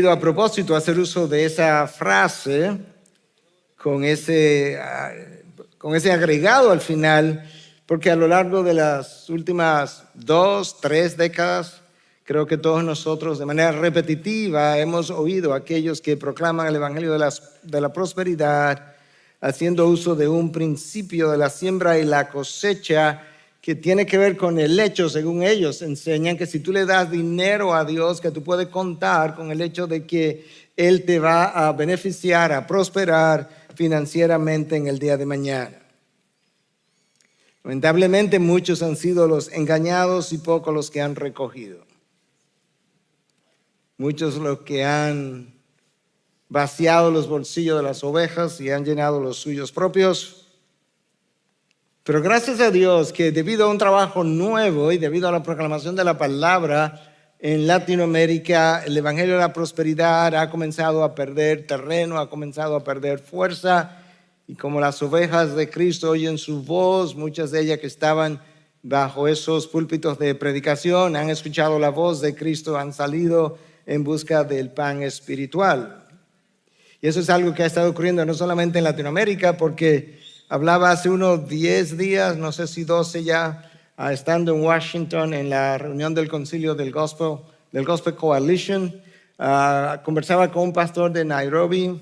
A propósito, hacer uso de esa frase con ese agregado al final, porque a lo largo de las últimas 2, 3 décadas, creo que todos nosotros de manera repetitiva hemos oído a aquellos que proclaman el Evangelio de la prosperidad, haciendo uso de un principio de la siembra y la cosecha que tiene que ver con el hecho, según ellos enseñan, que si tú le das dinero a Dios, que tú puedes contar con el hecho de que Él te va a beneficiar, a prosperar financieramente en el día de mañana. Lamentablemente muchos han sido los engañados y pocos los que han recogido. Muchos los que han vaciado los bolsillos de las ovejas y han llenado los suyos propios. Pero gracias a Dios que debido a un trabajo nuevo y debido a la proclamación de la palabra en Latinoamérica, el Evangelio de la Prosperidad ha comenzado a perder terreno, ha comenzado a perder fuerza. Y como las ovejas de Cristo oyen su voz, muchas de ellas que estaban bajo esos púlpitos de predicación han escuchado la voz de Cristo, han salido en busca del pan espiritual. Y eso es algo que ha estado ocurriendo no solamente en Latinoamérica, porque hablaba hace unos 10 días, no sé si 12 ya, estando en Washington en la reunión del concilio del Gospel Coalition. Conversaba con un pastor de Nairobi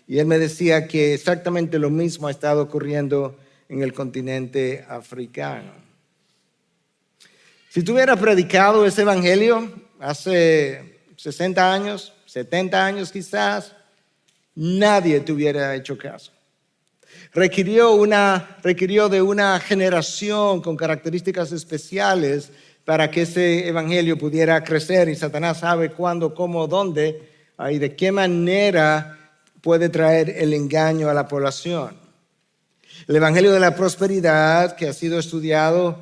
y él me decía que exactamente lo mismo ha estado ocurriendo en el continente africano. Si tú hubieras predicado ese evangelio hace 60 años, 70 años quizás, nadie te hubiera hecho caso. Requirió de una generación con características especiales para que ese evangelio pudiera crecer, y Satanás sabe cuándo, cómo, dónde y de qué manera puede traer el engaño a la población. El evangelio de la prosperidad que ha sido estudiado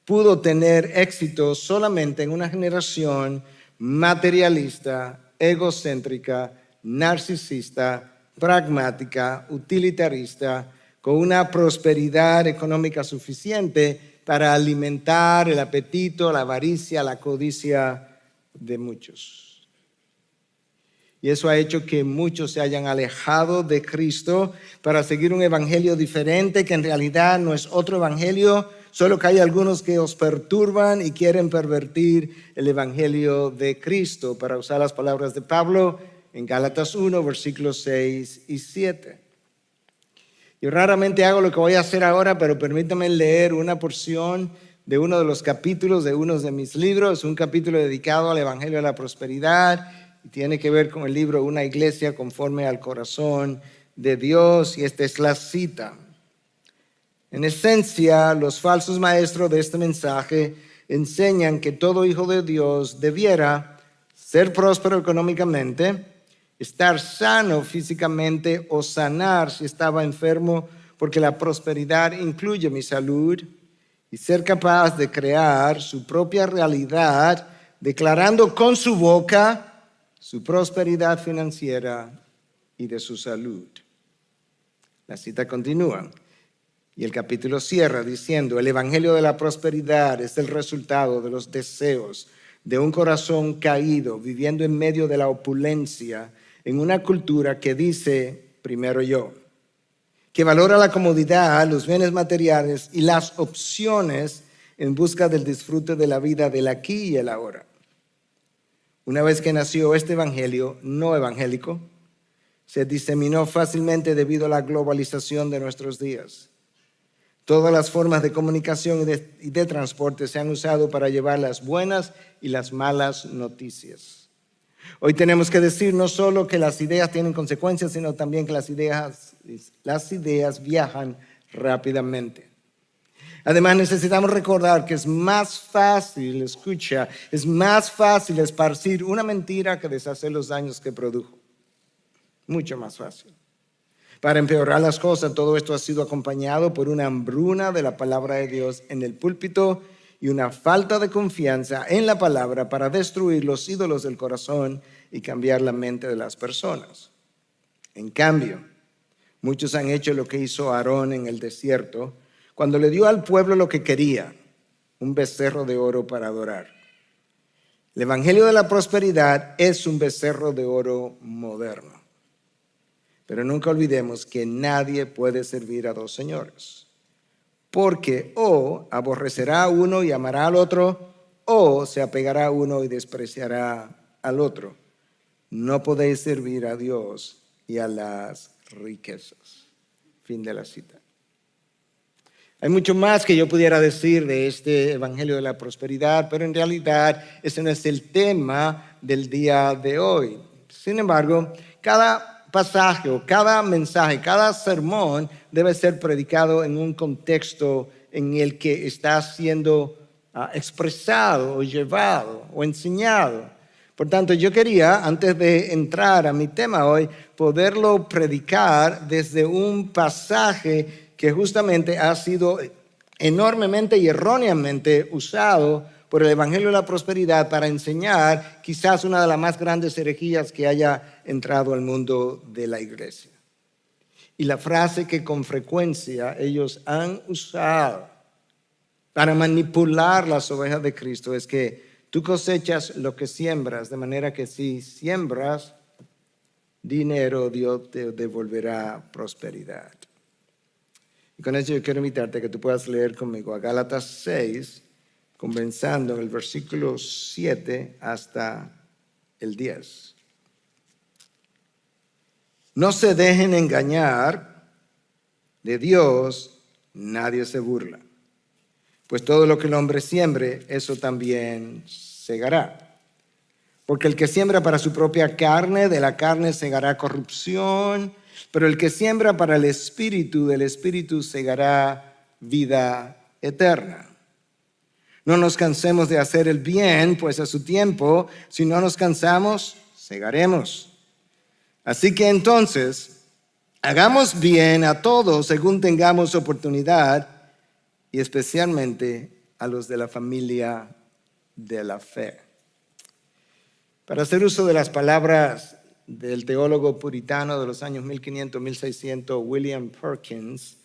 pudo tener éxito solamente en una generación materialista, egocéntrica, narcisista, pragmática, utilitarista, con una prosperidad económica suficiente para alimentar el apetito, la avaricia, la codicia de muchos. Y eso ha hecho que muchos se hayan alejado de Cristo para seguir un evangelio diferente, que en realidad no es otro evangelio, solo que hay algunos que os perturban y quieren pervertir el evangelio de Cristo, para usar las palabras de Pablo en Gálatas 1, versículos 6 y 7. Yo raramente hago lo que voy a hacer ahora, pero permítame leer una porción de uno de los capítulos de uno de mis libros, un capítulo dedicado al Evangelio de la Prosperidad, y tiene que ver con el libro Una iglesia conforme al corazón de Dios, y esta es la cita. En esencia, los falsos maestros de este mensaje enseñan que todo hijo de Dios debiera ser próspero económicamente, estar sano físicamente o sanar si estaba enfermo, porque la prosperidad incluye mi salud, y ser capaz de crear su propia realidad, declarando con su boca su prosperidad financiera y de su salud. La cita continúa y el capítulo cierra diciendo: el evangelio de la prosperidad es el resultado de los deseos de un corazón caído, viviendo en medio de la opulencia, en una cultura que dice primero yo, que valora la comodidad, los bienes materiales y las opciones en busca del disfrute de la vida del aquí y el ahora. Una vez que nació este evangelio no evangélico, se diseminó fácilmente debido a la globalización de nuestros días. Todas las formas de comunicación y de transporte se han usado para llevar las buenas y las malas noticias. Hoy tenemos que decir no solo que las ideas tienen consecuencias, sino también que las ideas viajan rápidamente. Además, necesitamos recordar que es más fácil esparcir una mentira que deshacer los daños que produjo. Mucho más fácil. Para empeorar las cosas, todo esto ha sido acompañado por una hambruna de la palabra de Dios en el púlpito y una falta de confianza en la palabra para destruir los ídolos del corazón y cambiar la mente de las personas. En cambio, muchos han hecho lo que hizo Aarón en el desierto, cuando le dio al pueblo lo que quería, un becerro de oro para adorar. El evangelio de la prosperidad es un becerro de oro moderno. Pero nunca olvidemos que nadie puede servir a dos señores. Porque o aborrecerá a uno y amará al otro, o se apegará a uno y despreciará al otro. No podéis servir a Dios y a las riquezas. Fin de la cita. Hay mucho más que yo pudiera decir de este evangelio de la prosperidad, pero en realidad ese no es el tema del día de hoy. Sin embargo, cada pasaje o cada mensaje, cada sermón debe ser predicado en un contexto en el que está siendo expresado o llevado o enseñado. Por tanto, yo quería, antes de entrar a mi tema hoy, poderlo predicar desde un pasaje que justamente ha sido enormemente y erróneamente usado por el Evangelio de la Prosperidad para enseñar quizás una de las más grandes herejías que haya entrado al mundo de la iglesia. Y la frase que con frecuencia ellos han usado para manipular las ovejas de Cristo es que tú cosechas lo que siembras, de manera que si siembras dinero, Dios te devolverá prosperidad. Y con eso yo quiero invitarte a que tú puedas leer conmigo a Gálatas 6, comenzando en el versículo 7 hasta el 10. No se dejen engañar, de Dios nadie se burla. Pues todo lo que el hombre siembre, eso también segará. Porque el que siembra para su propia carne, de la carne segará corrupción, pero el que siembra para el Espíritu, del Espíritu segará vida eterna. No nos cansemos de hacer el bien, pues a su tiempo, si no nos cansamos, segaremos. Así que entonces, hagamos bien a todos según tengamos oportunidad, y especialmente a los de la familia de la fe. Para hacer uso de las palabras del teólogo puritano de los años 1500-1600, William Perkins,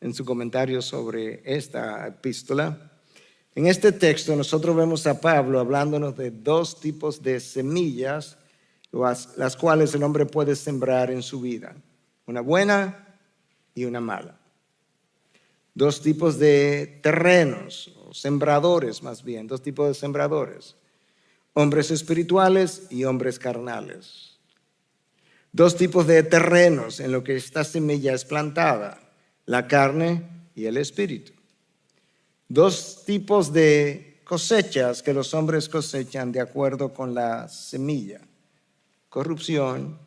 en su comentario sobre esta epístola, en este texto nosotros vemos a Pablo hablándonos de dos tipos de semillas, las cuales el hombre puede sembrar en su vida, una buena y una mala. Dos tipos de terrenos, o sembradores más bien, dos tipos de sembradores, hombres espirituales y hombres carnales. Dos tipos de terrenos en lo que esta semilla es plantada, la carne y el espíritu. Dos tipos de cosechas que los hombres cosechan de acuerdo con la semilla. Corrupción,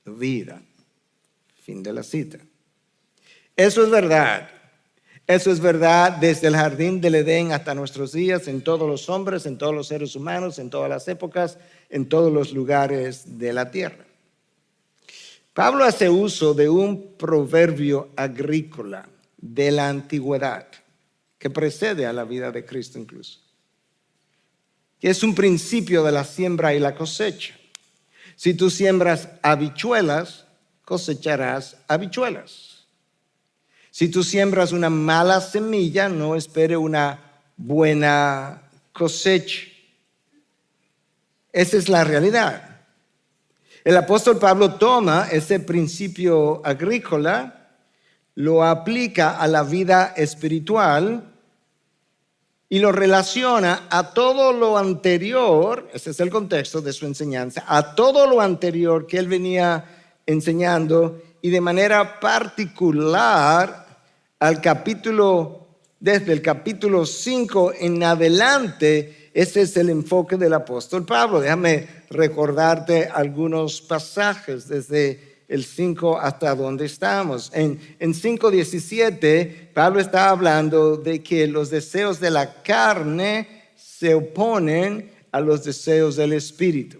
vida. Fin de la cita. Eso es verdad. Eso es verdad desde el jardín del Edén hasta nuestros días, en todos los hombres, en todos los seres humanos, en todas las épocas, en todos los lugares de la tierra. Pablo hace uso de un proverbio agrícola de la antigüedad que precede a la vida de Cristo incluso, que es un principio de la siembra y la cosecha. Si tú siembras habichuelas, cosecharás habichuelas. Si tú siembras una mala semilla, no espere una buena cosecha. Esa es la realidad. El apóstol Pablo toma ese principio agrícola, lo aplica a la vida espiritual y lo relaciona a todo lo anterior, ese es el contexto de su enseñanza, a todo lo anterior que él venía enseñando y de manera particular desde el capítulo 5 en adelante. Ese es el enfoque del apóstol Pablo. Déjame recordarte algunos pasajes desde el 5 hasta donde estamos. En 5:17, Pablo está hablando de que los deseos de la carne se oponen a los deseos del espíritu.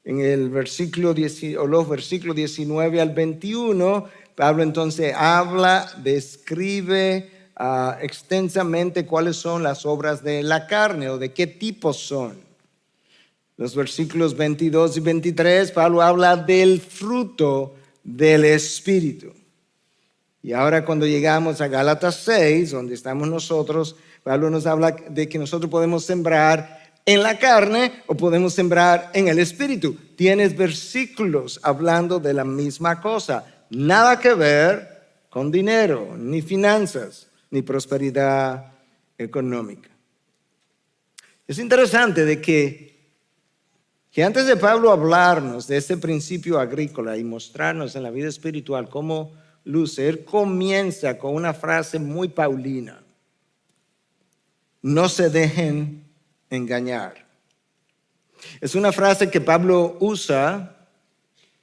En el versículo los versículos 19 al 21, Pablo entonces describe extensamente cuáles son las obras de la carne o de qué tipo son. Los versículos 22 y 23, Pablo habla del fruto del Espíritu. Y ahora cuando llegamos a Gálatas 6, donde estamos nosotros, Pablo nos habla de que nosotros podemos sembrar en la carne o podemos sembrar en el espíritu. Tienes versículos hablando de la misma cosa. Nada que ver con dinero, ni finanzas, ni prosperidad económica. Es interesante de que antes de Pablo hablarnos de este principio agrícola y mostrarnos en la vida espiritual cómo luce, él comienza con una frase muy paulina. No se dejen engañar. Es una frase que Pablo usa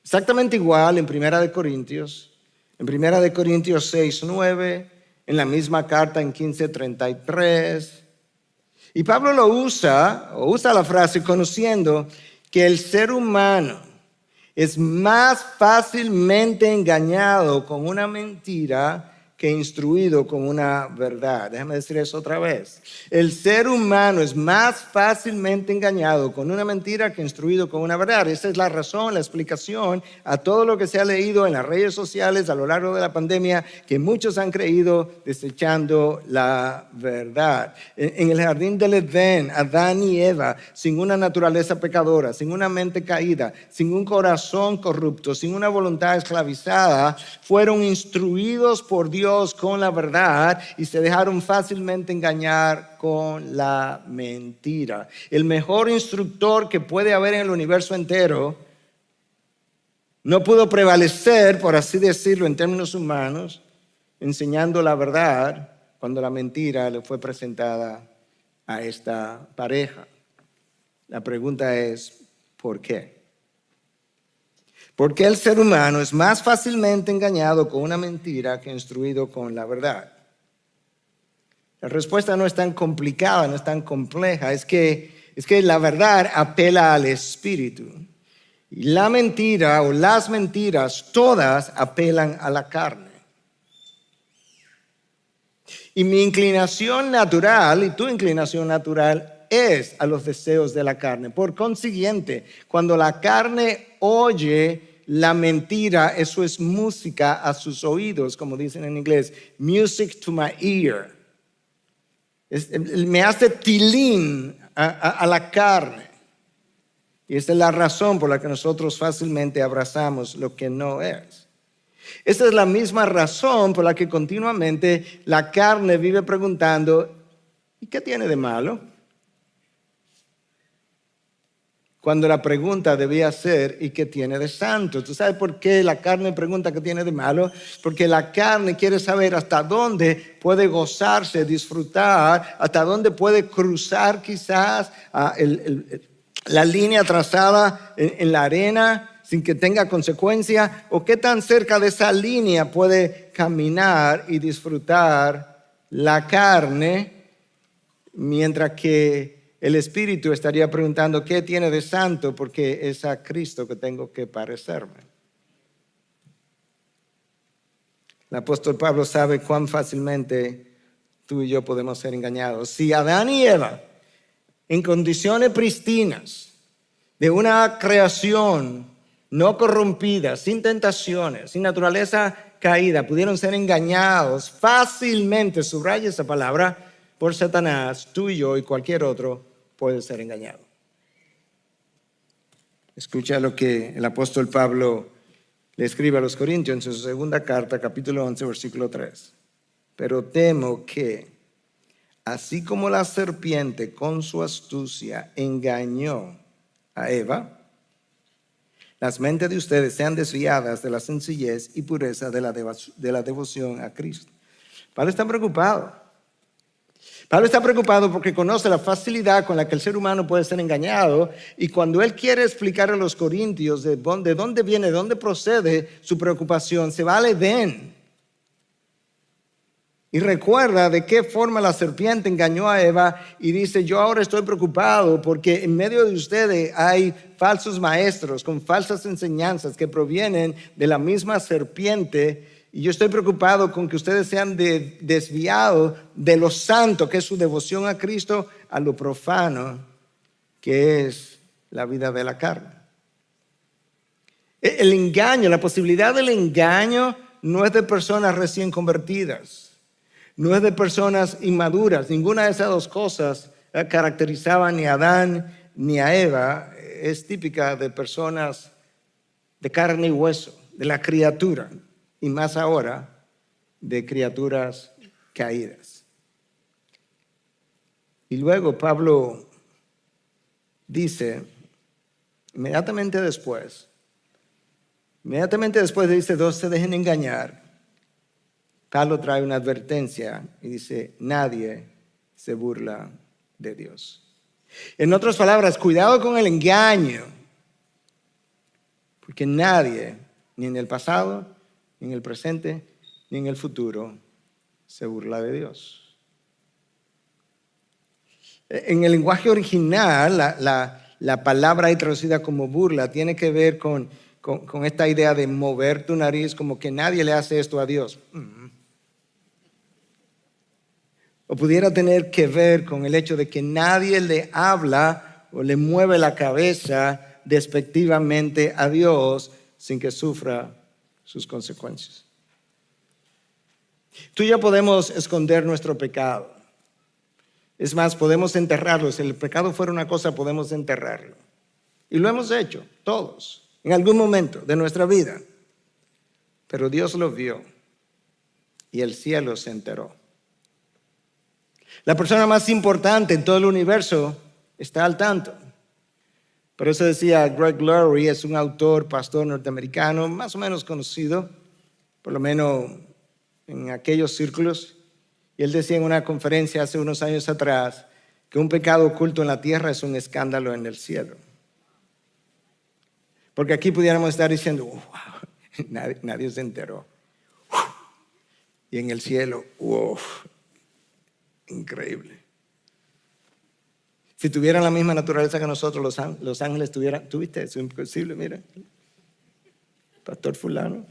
exactamente igual en 1 Corintios, en 1 Corintios 6:9, en la misma carta en 15:33. Y Pablo usa la frase conociendo que el ser humano es más fácilmente engañado con una mentira que instruido con una verdad. Déjame decir eso otra vez. El ser humano es más fácilmente engañado con una mentira que instruido con una verdad. Esa es la razón, la explicación a todo lo que se ha leído en las redes sociales a lo largo de la pandemia, que muchos han creído desechando la verdad. En el jardín del Edén, Adán y Eva, sin una naturaleza pecadora, sin una mente caída, sin un corazón corrupto, sin una voluntad esclavizada, fueron instruidos por Dios con la verdad y se dejaron fácilmente engañar con la mentira. El mejor instructor que puede haber en el universo entero no pudo prevalecer, por así decirlo, en términos humanos, enseñando la verdad cuando la mentira le fue presentada a esta pareja. La pregunta es, ¿por qué? Porque el ser humano es más fácilmente engañado con una mentira que instruido con la verdad. La respuesta no es tan complicada, no es tan compleja. Es que la verdad apela al espíritu. Y la mentira o las mentiras todas apelan a la carne. Y mi inclinación natural y tu inclinación natural es a los deseos de la carne. Por consiguiente, cuando la carne oye la mentira, eso es música a sus oídos, como dicen en inglés, music to my ear. Me hace tilín a la carne. Y esa es la razón por la que nosotros fácilmente abrazamos lo que no es. Esa es la misma razón por la que continuamente la carne vive preguntando, ¿y qué tiene de malo? Cuando la pregunta debía ser, ¿y qué tiene de santo? ¿Tú sabes por qué la carne pregunta qué tiene de malo? Porque la carne quiere saber hasta dónde puede gozarse, disfrutar, hasta dónde puede cruzar quizás la línea trazada en la arena sin que tenga consecuencia, o qué tan cerca de esa línea puede caminar y disfrutar la carne, mientras que el Espíritu estaría preguntando, ¿qué tiene de santo? Porque es a Cristo que tengo que parecerme. El apóstol Pablo sabe cuán fácilmente tú y yo podemos ser engañados. Si Adán y Eva, en condiciones pristinas, de una creación no corrompida, sin tentaciones, sin naturaleza caída, pudieron ser engañados fácilmente, subraya esa palabra, por Satanás, tú y yo y cualquier otro puede ser engañado. Escucha lo que el apóstol Pablo le escribe a los Corintios en su segunda carta, capítulo 11, versículo 3. Pero temo que, así como la serpiente con su astucia engañó a Eva, las mentes de ustedes sean desviadas de la sencillez y pureza de la devoción a Cristo. Pablo está preocupado. Pablo está preocupado porque conoce la facilidad con la que el ser humano puede ser engañado, y cuando él quiere explicar a los corintios de dónde viene, de dónde procede su preocupación, se va al Edén y recuerda de qué forma la serpiente engañó a Eva y dice, yo ahora estoy preocupado porque en medio de ustedes hay falsos maestros con falsas enseñanzas que provienen de la misma serpiente. Y yo estoy preocupado con que ustedes sean desviados de lo santo, que es su devoción a Cristo, a lo profano, que es la vida de la carne. El engaño, la posibilidad del engaño no es de personas recién convertidas, no es de personas inmaduras. Ninguna de esas dos cosas caracterizaban ni a Adán ni a Eva es típica de personas de carne y hueso, de la criatura, y más ahora de criaturas caídas. Y luego Pablo dice, inmediatamente después dice, no se dejen engañar. Pablo trae una advertencia y dice, nadie se burla de Dios. En otras palabras, cuidado con el engaño, porque nadie, ni en el pasado, ni en el presente, ni en el futuro, se burla de Dios. En el lenguaje original, la palabra ahí traducida como burla tiene que ver con esta idea de mover tu nariz, como que nadie le hace esto a Dios. O pudiera tener que ver con el hecho de que nadie le habla o le mueve la cabeza despectivamente a Dios sin que sufra sus consecuencias. Tú y yo podemos esconder nuestro pecado. Es más, podemos enterrarlo. Si el pecado fuera una cosa, podemos enterrarlo. Y lo hemos hecho, todos, en algún momento de nuestra vida. Pero Dios lo vio y el cielo se enteró. La persona más importante en todo el universo está al tanto. Por eso decía Greg Laurie, es un autor, pastor norteamericano, más o menos conocido, por lo menos en aquellos círculos. Y él decía en una conferencia hace unos años atrás que un pecado oculto en la tierra es un escándalo en el cielo. Porque aquí pudiéramos estar diciendo, wow, nadie se enteró. Y en el cielo, wow, increíble. Si tuvieran la misma naturaleza que nosotros, los ángeles tuvieran, ¿tuviste? Eso es imposible, mira. Pastor fulano.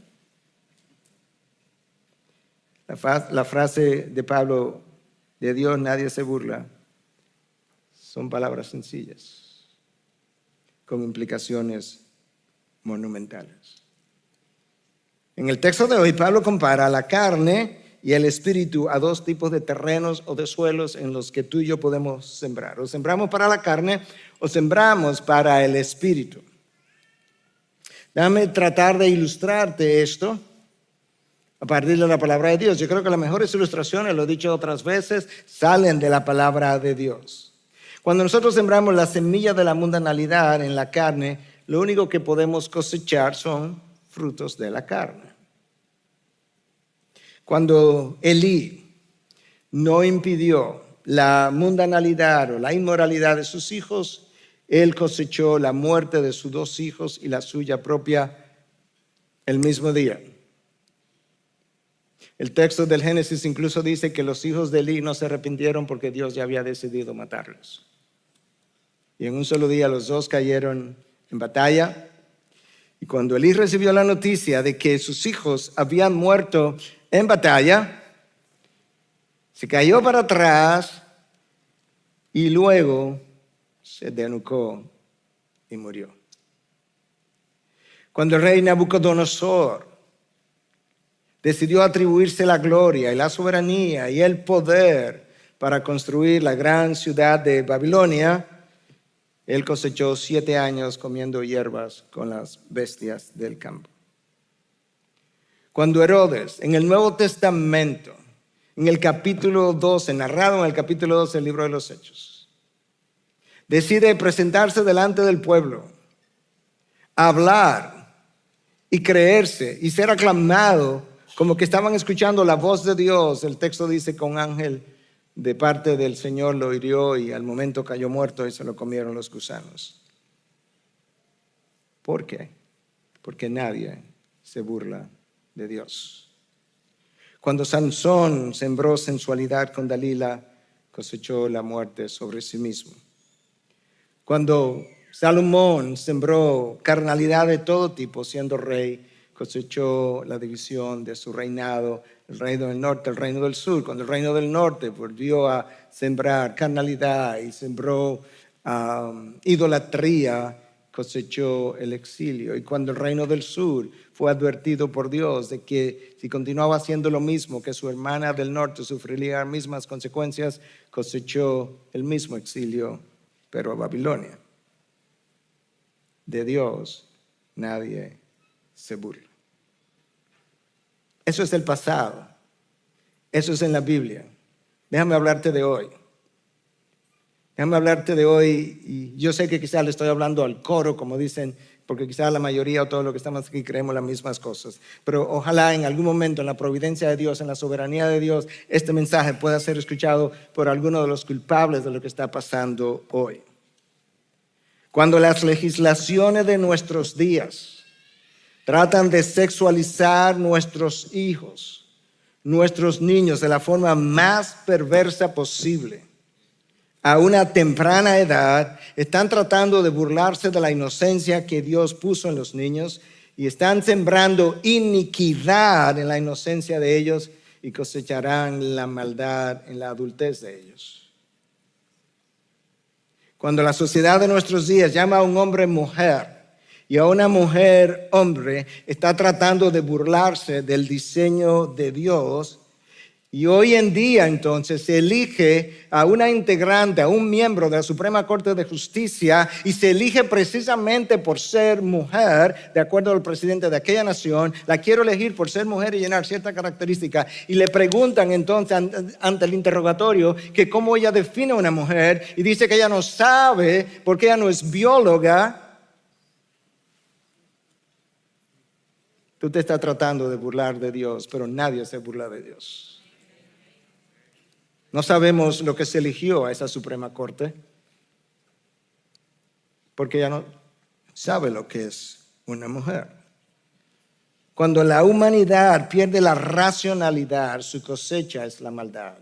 La frase de Pablo, de Dios nadie se burla, son palabras sencillas, con implicaciones monumentales. En el texto de hoy, Pablo compara la carne y el espíritu a dos tipos de terrenos o de suelos en los que tú y yo podemos sembrar. O sembramos para la carne o sembramos para el espíritu. Déjame tratar de ilustrarte esto a partir de la palabra de Dios. Yo creo que las mejores ilustraciones, lo he dicho otras veces, salen de la palabra de Dios. Cuando nosotros sembramos la semilla de la mundanalidad en la carne, lo único que podemos cosechar son frutos de la carne. Cuando Elí no impidió la mundanalidad o la inmoralidad de sus hijos, él cosechó la muerte de sus dos hijos y la suya propia el mismo día. El texto del Génesis incluso dice que los hijos de Elí no se arrepintieron porque Dios ya había decidido matarlos. Y en un solo día los dos cayeron en batalla. Y cuando Elí recibió la noticia de que sus hijos habían muerto en batalla, se cayó para atrás y luego se desnucó y murió. Cuando el rey Nabucodonosor decidió atribuirse la gloria y la soberanía y el poder para construir la gran ciudad de Babilonia, él cosechó 7 años comiendo hierbas con las bestias del campo. Cuando Herodes, en el Nuevo Testamento, en el capítulo 12, narrado en el capítulo 12 del libro de los Hechos, decide presentarse delante del pueblo, hablar y creerse y ser aclamado como que estaban escuchando la voz de Dios. El texto dice que un ángel de parte del Señor lo hirió y al momento cayó muerto y se lo comieron los gusanos. ¿Por qué? Porque nadie se burla de Dios. Cuando Sansón sembró sensualidad con Dalila, cosechó la muerte sobre sí mismo. Cuando Salomón sembró carnalidad de todo tipo siendo rey, cosechó la división de su reinado, el reino del norte, el reino del sur. Cuando el reino del norte volvió a sembrar carnalidad y sembró idolatría cosechó el exilio. Y cuando el reino del sur fue advertido por Dios de que si continuaba haciendo lo mismo, que su hermana del norte sufriría las mismas consecuencias, cosechó el mismo exilio, pero a Babilonia. De Dios nadie se burla. Eso es el pasado. Eso es en la Biblia. Déjame hablarte de hoy. Déjame hablarte de hoy, y yo sé que quizás le estoy hablando al coro, como dicen, porque quizás la mayoría o todos los que estamos aquí creemos las mismas cosas. Pero ojalá en algún momento, en la providencia de Dios, en la soberanía de Dios, este mensaje pueda ser escuchado por alguno de los culpables de lo que está pasando hoy. Cuando las legislaciones de nuestros días tratan de sexualizar nuestros hijos, nuestros niños de la forma más perversa posible, a una temprana edad, están tratando de burlarse de la inocencia que Dios puso en los niños y están sembrando iniquidad en la inocencia de ellos y cosecharán la maldad en la adultez de ellos. Cuando la sociedad de nuestros días llama a un hombre mujer y a una mujer hombre, está tratando de burlarse del diseño de Dios. Y hoy en día entonces se elige a una integrante, a un miembro de la Suprema Corte de Justicia, y se elige precisamente por ser mujer, de acuerdo al presidente de aquella nación. La quiero elegir por ser mujer y llenar cierta característica. Y le preguntan entonces ante el interrogatorio que cómo ella define a una mujer, y dice que ella no sabe porque ella no es bióloga. Tú te estás tratando de burlar de Dios, pero nadie se burla de Dios. No sabemos lo que se eligió a esa Suprema Corte, porque ella no sabe lo que es una mujer. Cuando la humanidad pierde la racionalidad, su cosecha es la maldad.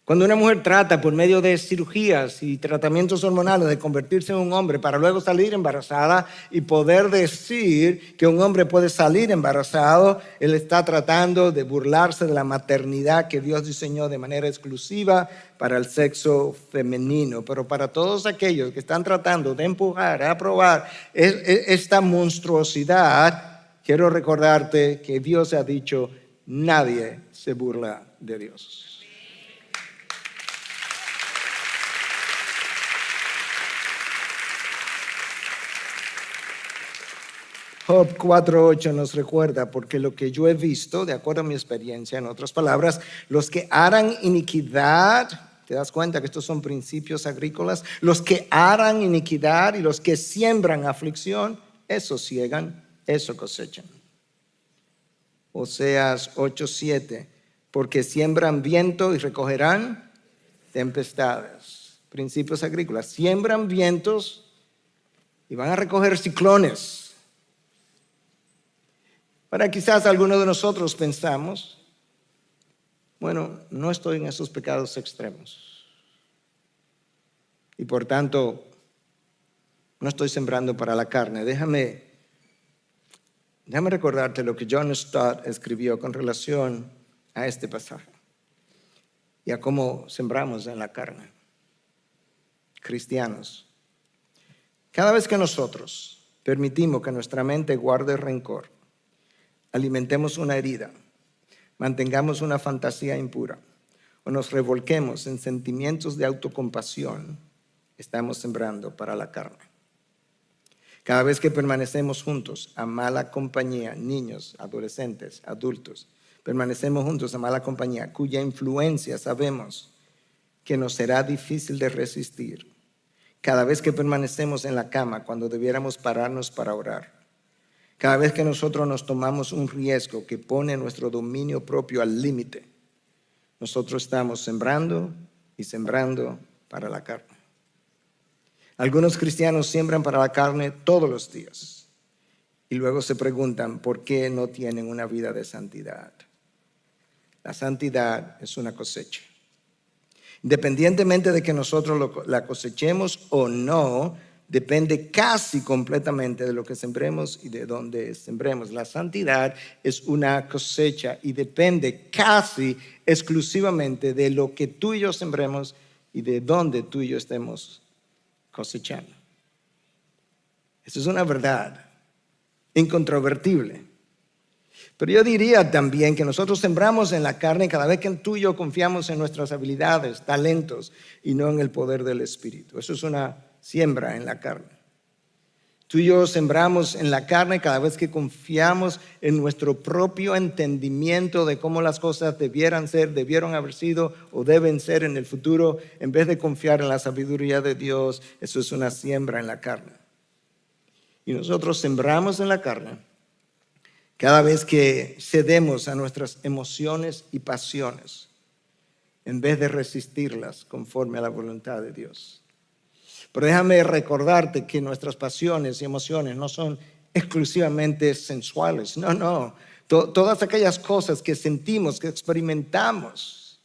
Cuando una mujer trata por medio de cirugías y tratamientos hormonales de convertirse en un hombre para luego salir embarazada y poder decir que un hombre puede salir embarazado, él está tratando de burlarse de la maternidad que Dios diseñó de manera exclusiva para el sexo femenino. Pero para todos aquellos que están tratando de empujar, aprobar esta monstruosidad, quiero recordarte que Dios ha dicho, nadie se burla de Dios. Job 4:8 nos recuerda, porque lo que yo he visto, de acuerdo a mi experiencia, en otras palabras, los que harán iniquidad, ¿te das cuenta que estos son principios agrícolas? Los que harán iniquidad y los que siembran aflicción, eso ciegan, eso cosechan. Oseas 8:7, porque siembran viento y recogerán tempestades. Principios agrícolas, siembran vientos y van a recoger ciclones. Para quizás algunos de nosotros pensamos, bueno, no estoy en esos pecados extremos. Y por tanto, no estoy sembrando para la carne. Déjame recordarte lo que John Stott escribió con relación a este pasaje y a cómo sembramos en la carne. Cristianos, cada vez que nosotros permitimos que nuestra mente guarde rencor, alimentemos una herida, mantengamos una fantasía impura o nos revolquemos en sentimientos de autocompasión, estamos sembrando para la carne. Cada vez que permanecemos juntos a mala compañía, niños, adolescentes, adultos, permanecemos juntos a mala compañía, cuya influencia sabemos que nos será difícil de resistir. Cada vez que permanecemos en la cama cuando debiéramos pararnos para orar. Cada vez que nosotros nos tomamos un riesgo que pone nuestro dominio propio al límite, nosotros estamos sembrando y sembrando para la carne. Algunos cristianos siembran para la carne todos los días y luego se preguntan por qué no tienen una vida de santidad. La santidad es una cosecha. Independientemente de que nosotros la cosechemos o no, depende casi completamente de lo que sembremos y de dónde sembremos. La santidad es una cosecha y depende casi exclusivamente de lo que tú y yo sembremos y de dónde tú y yo estemos cosechando. Eso es una verdad incontrovertible. Pero yo diría también que nosotros sembramos en la carne cada vez que tú y yo confiamos en nuestras habilidades, talentos y no en el poder del Espíritu. Eso es una siembra en la carne. Tú y yo sembramos en la carne cada vez que confiamos en nuestro propio entendimiento de cómo las cosas debieran ser, debieron haber sido o deben ser en el futuro, en vez de confiar en la sabiduría de Dios. Eso es una siembra en la carne. Y nosotros sembramos en la carne cada vez que cedemos a nuestras emociones y pasiones, en vez de resistirlas conforme a la voluntad de Dios. Pero déjame recordarte que nuestras pasiones y emociones no son exclusivamente sensuales. No. Todas aquellas cosas que sentimos, que experimentamos,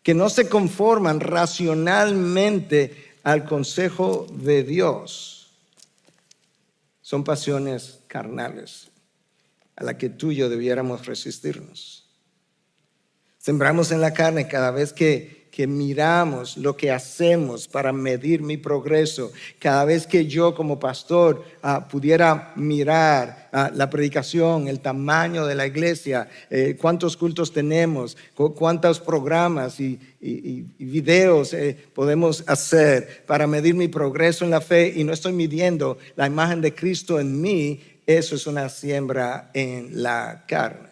que no se conforman racionalmente al consejo de Dios, son pasiones carnales a la que tú y yo debiéramos resistirnos. Sembramos en la carne cada vez que miramos lo que hacemos para medir mi progreso, cada vez que yo como pastor pudiera mirar la predicación, el tamaño de la iglesia, cuántos cultos tenemos, cuántos programas y videos podemos hacer para medir mi progreso en la fe, y no estoy midiendo la imagen de Cristo en mí. Eso es una siembra en la carne.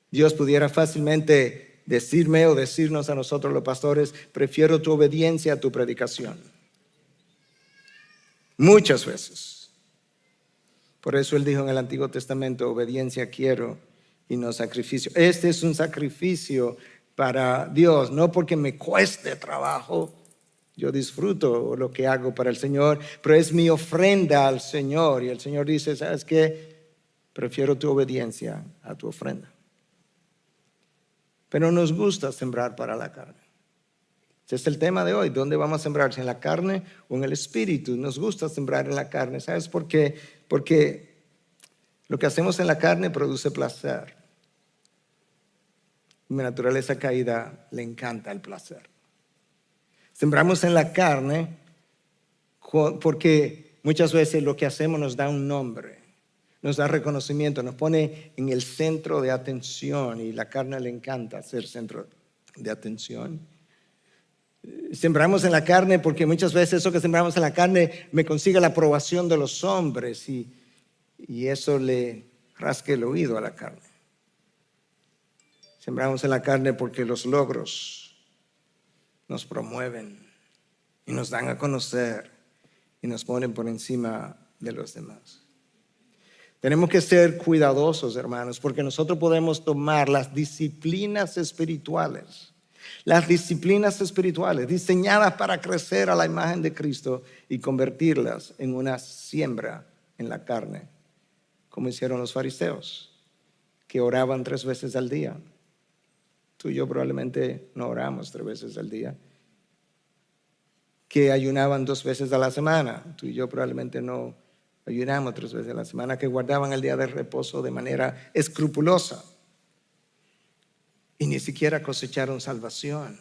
Dios pudiera fácilmente decirme o decirnos a nosotros los pastores: prefiero tu obediencia a tu predicación. Muchas veces. Por eso Él dijo en el Antiguo Testamento: obediencia quiero y no sacrificio. Este es un sacrificio para Dios, no porque me cueste trabajo. Yo disfruto lo que hago para el Señor, pero es mi ofrenda al Señor. Y el Señor dice: ¿sabes qué? Prefiero tu obediencia a tu ofrenda. Pero nos gusta sembrar para la carne. Ese es el tema de hoy. ¿Dónde vamos a sembrar? ¿En la carne o en el espíritu? Nos gusta sembrar en la carne. ¿Sabes por qué? Porque lo que hacemos en la carne produce placer. Mi naturaleza caída le encanta el placer. Sembramos en la carne porque muchas veces lo que hacemos nos da un nombre, nos da reconocimiento, nos pone en el centro de atención, y la carne le encanta ser centro de atención. Sembramos en la carne porque muchas veces eso que sembramos en la carne me consigue la aprobación de los hombres, y eso le rasca el oído a la carne. Sembramos en la carne porque los logros nos promueven y nos dan a conocer y nos ponen por encima de los demás. Tenemos que ser cuidadosos, hermanos, porque nosotros podemos tomar las disciplinas espirituales diseñadas para crecer a la imagen de Cristo, y convertirlas en una siembra en la carne, como hicieron los fariseos, que oraban 3 veces al día. Tú y yo probablemente no oramos 3 veces al día. Que ayunaban 2 veces a la semana. Tú y yo probablemente no ayunamos 3 veces a la semana. Que guardaban el día de reposo de manera escrupulosa. Y ni siquiera cosecharon salvación.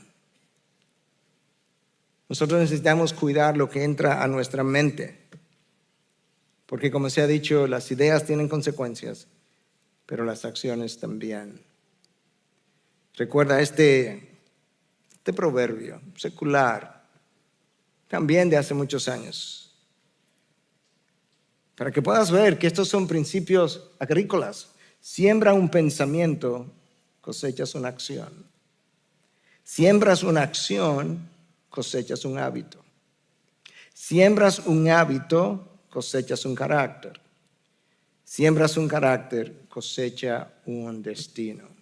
Nosotros necesitamos cuidar lo que entra a nuestra mente. Porque, como se ha dicho, las ideas tienen consecuencias, pero las acciones también. Recuerda este proverbio secular, también de hace muchos años, para que puedas ver que estos son principios agrícolas. Siembra un pensamiento, cosechas una acción. Siembras una acción, cosechas un hábito. Siembras un hábito, cosechas un carácter. Siembras un carácter, cosecha un destino.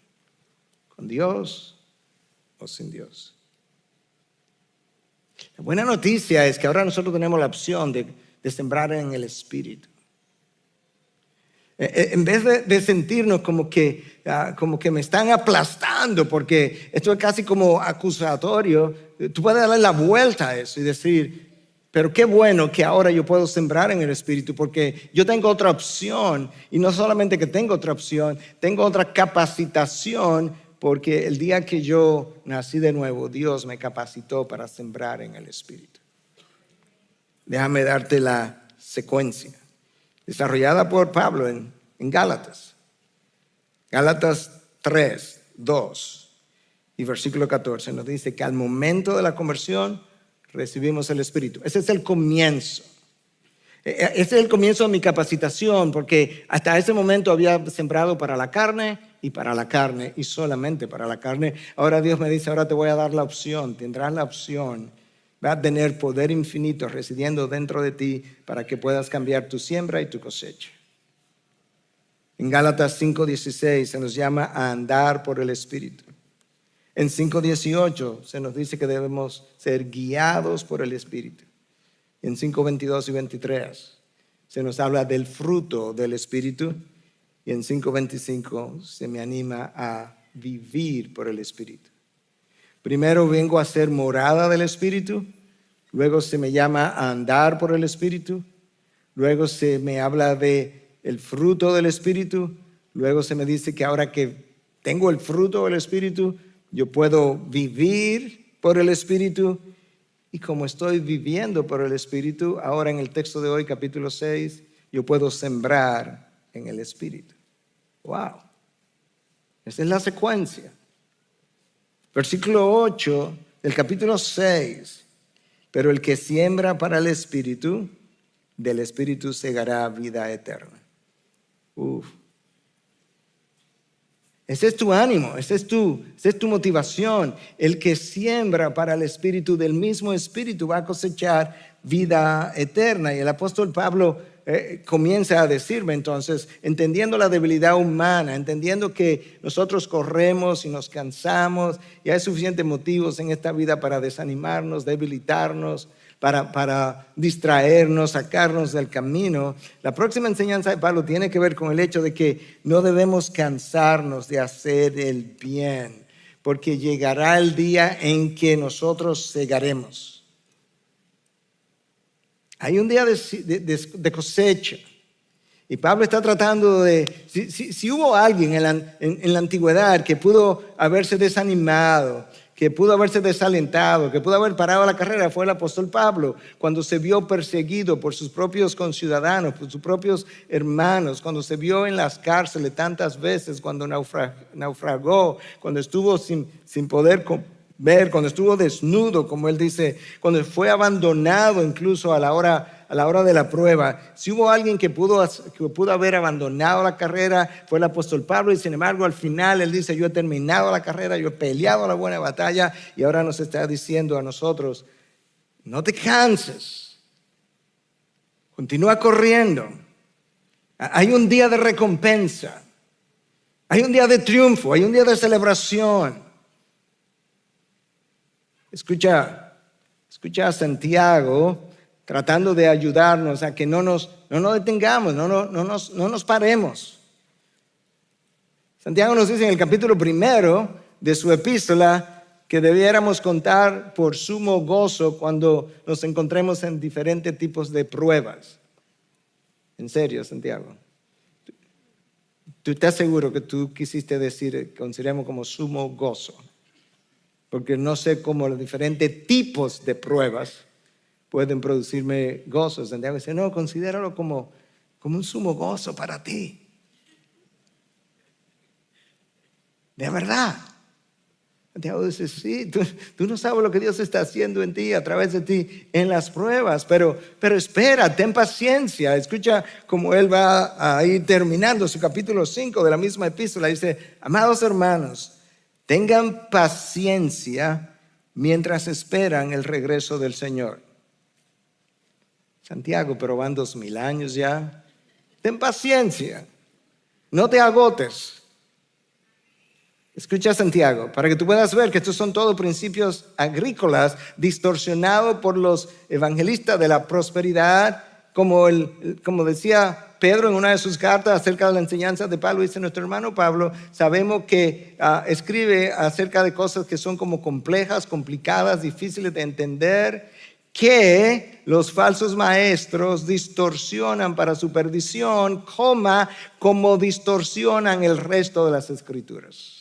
¿Con Dios o sin Dios? La buena noticia es que ahora nosotros tenemos la opción de sembrar en el Espíritu. En vez de sentirnos como que me están aplastando, porque esto es casi como acusatorio, tú puedes darle la vuelta a eso y decir: pero qué bueno que ahora yo puedo sembrar en el Espíritu, porque yo tengo otra opción. Y no solamente que tengo otra opción, tengo otra capacitación, porque el día que yo nací de nuevo, Dios me capacitó para sembrar en el Espíritu. Déjame darte la secuencia, desarrollada por Pablo en Gálatas. Gálatas 3, 2 y versículo 14 nos dice que al momento de la conversión recibimos el Espíritu. Ese es el comienzo. Ese es el comienzo de mi capacitación, porque hasta ese momento había sembrado para la carne y solamente para la carne. Ahora Dios me dice, ahora te voy a dar la opción, tendrás la opción. Va a tener poder infinito residiendo dentro de ti para que puedas cambiar tu siembra y tu cosecha. En Gálatas 5:16 se nos llama a andar por el Espíritu. En 5:18 se nos dice que debemos ser guiados por el Espíritu. En 5:22 y 23 se nos habla del fruto del Espíritu. Y en 5:25 se me anima a vivir por el Espíritu. Primero vengo a ser morada del Espíritu. Luego se me llama a andar por el Espíritu. Luego se me habla de el fruto del Espíritu. Luego se me dice que ahora que tengo el fruto del Espíritu, yo puedo vivir por el Espíritu. Y como estoy viviendo por el Espíritu, ahora en el texto de hoy, capítulo 6, yo puedo sembrar en el Espíritu. ¡Wow! Esa es la secuencia. Versículo 8 del capítulo 6. Pero el que siembra para el Espíritu, del Espíritu segará vida eterna. Uf. Ese es tu ánimo, esa es tu motivación. El que siembra para el Espíritu, del mismo Espíritu va a cosechar vida eterna. Y el apóstol Pablo comienza a decirme entonces, entendiendo la debilidad humana, entendiendo que nosotros corremos y nos cansamos y hay suficientes motivos en esta vida para desanimarnos, debilitarnos, para distraernos, sacarnos del camino. La próxima enseñanza de Pablo tiene que ver con el hecho de que no debemos cansarnos de hacer el bien, porque llegará el día en que nosotros segaremos. Hay un día de cosecha. Y Pablo está tratando de, si hubo alguien en la antigüedad que pudo haberse desanimado, que pudo haberse desalentado, que pudo haber parado la carrera, fue el apóstol Pablo, cuando se vio perseguido por sus propios conciudadanos, por sus propios hermanos, cuando se vio en las cárceles tantas veces, cuando naufragó, cuando estuvo sin poder ver, cuando estuvo desnudo, como él dice, cuando fue abandonado incluso a la hora de la prueba. Si hubo alguien que pudo haber abandonado la carrera, fue el apóstol Pablo, y sin embargo al final él dice, yo he terminado la carrera, yo he peleado la buena batalla, y ahora nos está diciendo a nosotros, no te canses, continúa corriendo. Hay un día de recompensa, hay un día de triunfo, hay un día de celebración. Escucha a Santiago tratando de ayudarnos a que no nos detengamos, no nos paremos. Santiago nos dice en el capítulo 1 de su epístola que debiéramos contar por sumo gozo cuando nos encontremos en diferentes tipos de pruebas. En serio, Santiago. ¿Tú estás seguro que tú quisiste decir, consideremos como sumo gozo? Porque no sé cómo los diferentes tipos de pruebas pueden producirme gozo. Santiago dice, no, considéralo como un sumo gozo para ti. De verdad. Santiago dice, sí, tú no sabes lo que Dios está haciendo en ti, a través de ti, en las pruebas, pero espera, ten paciencia. Escucha cómo él va a ir terminando su capítulo 5 de la misma epístola. Dice, amados hermanos, tengan paciencia mientras esperan el regreso del Señor. Santiago, pero van 2000 años ya. Ten paciencia, no te agotes. Escucha a Santiago, para que tú puedas ver que estos son todos principios agrícolas distorsionados por los evangelistas de la prosperidad, como decía Pedro en una de sus cartas acerca de la enseñanza de Pablo. Dice, nuestro hermano Pablo, sabemos que escribe acerca de cosas que son como complejas, complicadas, difíciles de entender, que los falsos maestros distorsionan para su perdición, como distorsionan el resto de las escrituras.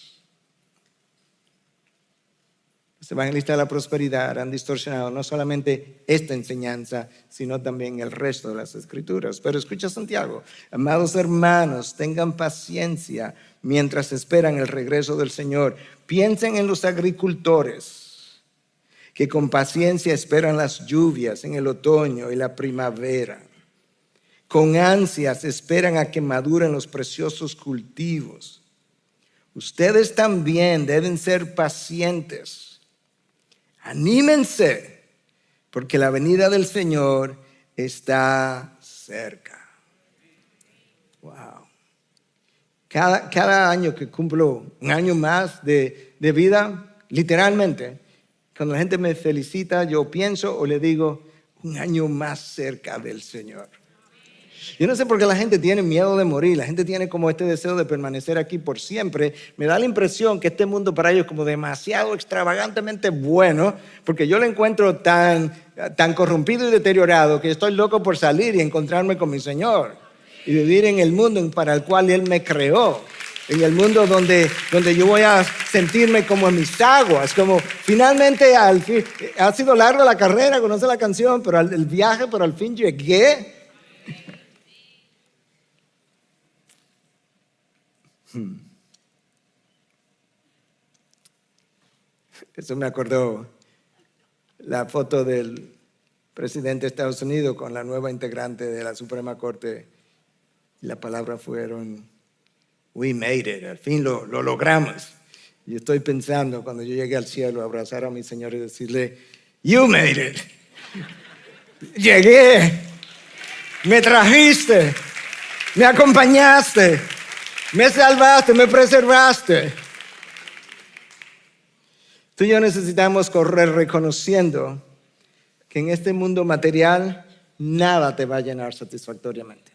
Esa evangelistas de la prosperidad han distorsionado no solamente esta enseñanza, sino también el resto de las Escrituras. Pero escucha Santiago: amados hermanos, tengan paciencia mientras esperan el regreso del Señor. Piensen en los agricultores que con paciencia esperan las lluvias en el otoño y la primavera. Con ansias esperan a que maduren los preciosos cultivos. Ustedes también deben ser pacientes. Anímense, porque la venida del Señor está cerca. Wow. Cada año que cumplo un año más de vida, literalmente, cuando la gente me felicita, yo pienso o le digo, un año más cerca del Señor. Yo no sé por qué la gente tiene miedo de morir. La gente tiene como este deseo de permanecer aquí por siempre. Me da la impresión que este mundo para ellos es como demasiado extravagantemente bueno, porque yo lo encuentro tan corrompido y deteriorado que estoy loco por salir y encontrarme con mi Señor y vivir en el mundo para el cual Él me creó. En el mundo donde yo voy a sentirme como en mis aguas, como finalmente al fin, ha sido larga la carrera, conoce la canción, pero el viaje, pero al fin llegué. Eso me acordó la foto del presidente de Estados Unidos con la nueva integrante de la Suprema Corte. La palabra fueron, we made it, al fin lo logramos. Y estoy pensando cuando yo llegue al cielo a abrazar a mi Señor y decirle, you made it. Llegué, me trajiste, me acompañaste, me salvaste, me preservaste. Tú y yo necesitamos correr reconociendo que en este mundo material nada te va a llenar satisfactoriamente.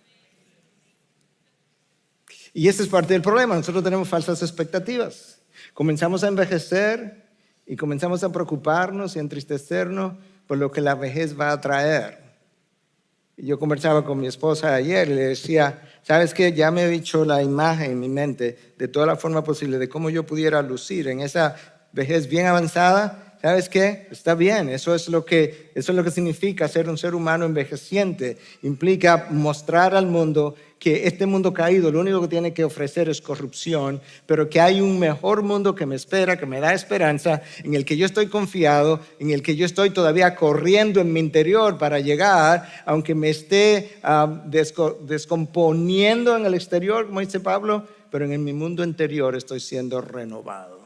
Y ese es parte del problema. Nosotros tenemos falsas expectativas. Comenzamos a envejecer y comenzamos a preocuparnos y a entristecernos por lo que la vejez va a traer. Y yo conversaba con mi esposa ayer y le decía, ¿sabes qué? Ya me he dicho la imagen en mi mente de toda la forma posible de cómo yo pudiera lucir en esa vejez bien avanzada. ¿Sabes qué? Está bien, eso es lo que significa ser un ser humano envejeciente. Implica mostrar al mundo que este mundo caído lo único que tiene que ofrecer es corrupción, pero que hay un mejor mundo que me espera, que me da esperanza, en el que yo estoy confiado, en el que yo estoy todavía corriendo en mi interior para llegar, aunque me esté descomponiendo en el exterior, como dice Pablo, pero en mi mundo interior estoy siendo renovado.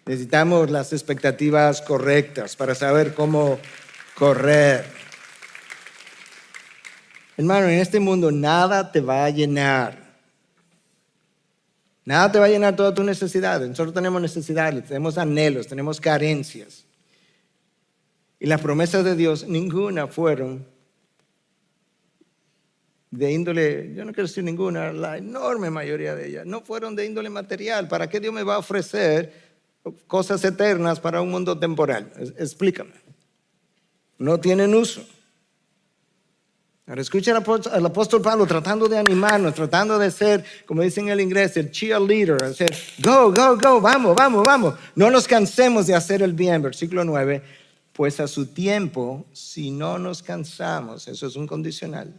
Necesitamos las expectativas correctas para saber cómo correr. Hermano, en este mundo nada te va a llenar. Nada te va a llenar todas tus necesidades. Nosotros tenemos necesidades, tenemos anhelos, tenemos carencias. Y las promesas de Dios, ninguna fueron de índole, yo no quiero decir ninguna, la enorme mayoría de ellas, no fueron de índole material. ¿Para qué Dios me va a ofrecer cosas eternas para un mundo temporal? Explícame. No tienen uso. Ahora escucha al apóstol Pablo tratando de animarnos, tratando de ser, como dicen en el inglés, el cheerleader, hacer go, vamos. No nos cansemos de hacer el bien. Versículo 9, pues a su tiempo, si no nos cansamos, eso es un condicional,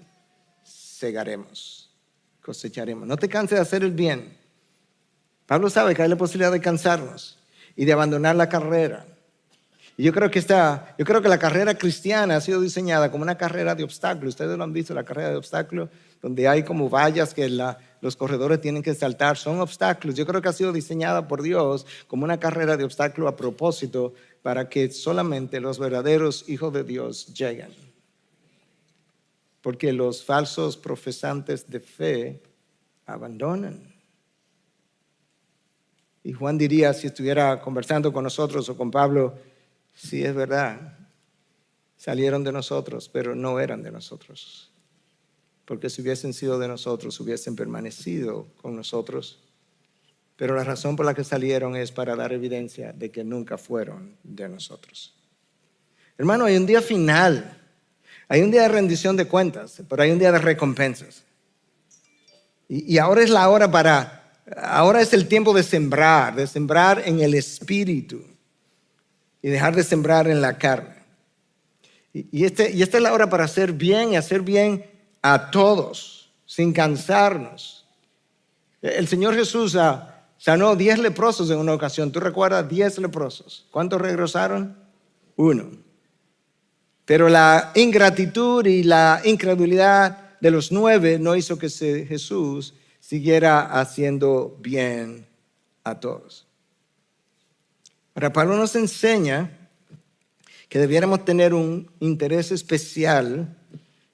segaremos, cosecharemos. No te canses de hacer el bien. Pablo sabe que hay la posibilidad de cansarnos y de abandonar la carrera. Y yo creo que la carrera cristiana ha sido diseñada como una carrera de obstáculos. Ustedes lo han visto, la carrera de obstáculos, donde hay como vallas que los corredores tienen que saltar. Son obstáculos. Yo creo que ha sido diseñada por Dios como una carrera de obstáculos a propósito para que solamente los verdaderos hijos de Dios lleguen. Porque los falsos profesantes de fe abandonan. Y Juan diría, si estuviera conversando con nosotros o con Pablo, sí, es verdad, salieron de nosotros, pero no eran de nosotros. Porque si hubiesen sido de nosotros, hubiesen permanecido con nosotros. Pero la razón por la que salieron es para dar evidencia de que nunca fueron de nosotros. Hermano, hay un día final, hay un día de rendición de cuentas, pero hay un día de recompensas. Y ahora es la hora ahora es el tiempo de sembrar en el Espíritu. y dejar de sembrar en la carne. Y esta es la hora para hacer bien y hacer bien a todos, sin cansarnos. El Señor Jesús sanó 10 leprosos en una ocasión. ¿Tú recuerdas? 10 leprosos. ¿Cuántos regresaron? 1. Pero la ingratitud y la incredulidad de los 9 no hizo que Jesús siguiera haciendo bien a todos. Ahora, Pablo nos enseña que debiéramos tener un interés especial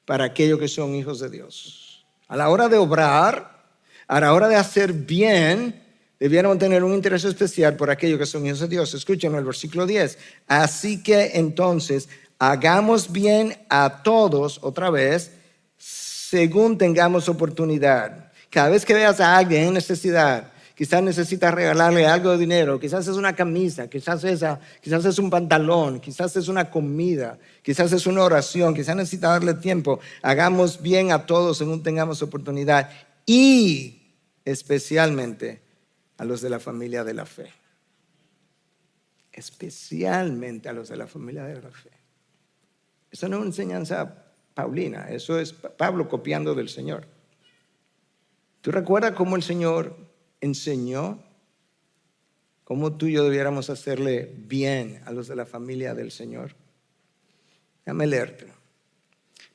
para aquellos que son hijos de Dios. A la hora de obrar, a la hora de hacer bien, debiéramos tener un interés especial por aquellos que son hijos de Dios. Escúchenlo, el versículo 10. Así que entonces, hagamos bien a todos, otra vez, según tengamos oportunidad. Cada vez que veas a alguien en necesidad, quizás necesitas regalarle algo de dinero, quizás es una camisa, quizás es un pantalón, quizás es una comida, quizás es una oración, quizás necesitas darle tiempo. Hagamos bien a todos según tengamos oportunidad y especialmente a los de la familia de la fe. Especialmente a los de la familia de la fe. Eso no es una enseñanza paulina, eso es Pablo copiando del Señor. ¿Tú recuerdas cómo el Señor enseñó cómo tú y yo debiéramos hacerle bien a los de la familia del Señor? Déjame leerte.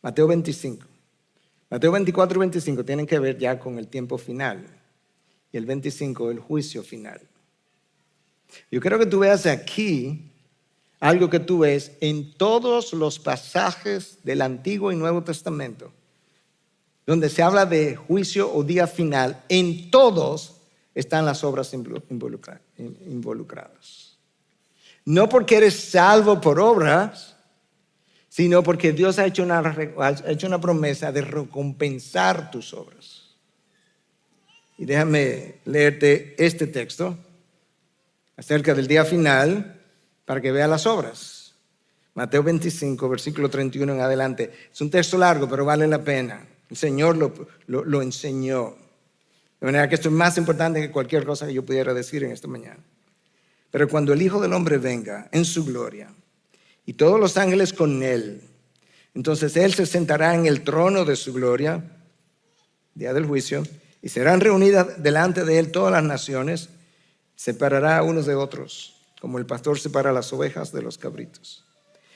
Mateo 25. Mateo 24 y 25 tienen que ver ya con el tiempo final. Y el 25, el juicio final. Yo quiero que tú veas aquí algo que tú ves en todos los pasajes del Antiguo y Nuevo Testamento, donde se habla de juicio o día final. En todos están las obras involucradas. No porque eres salvo por obras, sino porque Dios ha hecho una promesa de recompensar tus obras. Y déjame leerte este texto acerca del día final para que vea las obras. Mateo 25, versículo 31 en adelante. Es un texto largo, pero vale la pena. El Señor lo enseñó. De manera que esto es más importante que cualquier cosa que yo pudiera decir en esta mañana. Pero cuando el Hijo del Hombre venga en su gloria y todos los ángeles con él, entonces él se sentará en el trono de su gloria, día del juicio, y serán reunidas delante de él todas las naciones, separará a unos de otros, como el pastor separa las ovejas de los cabritos.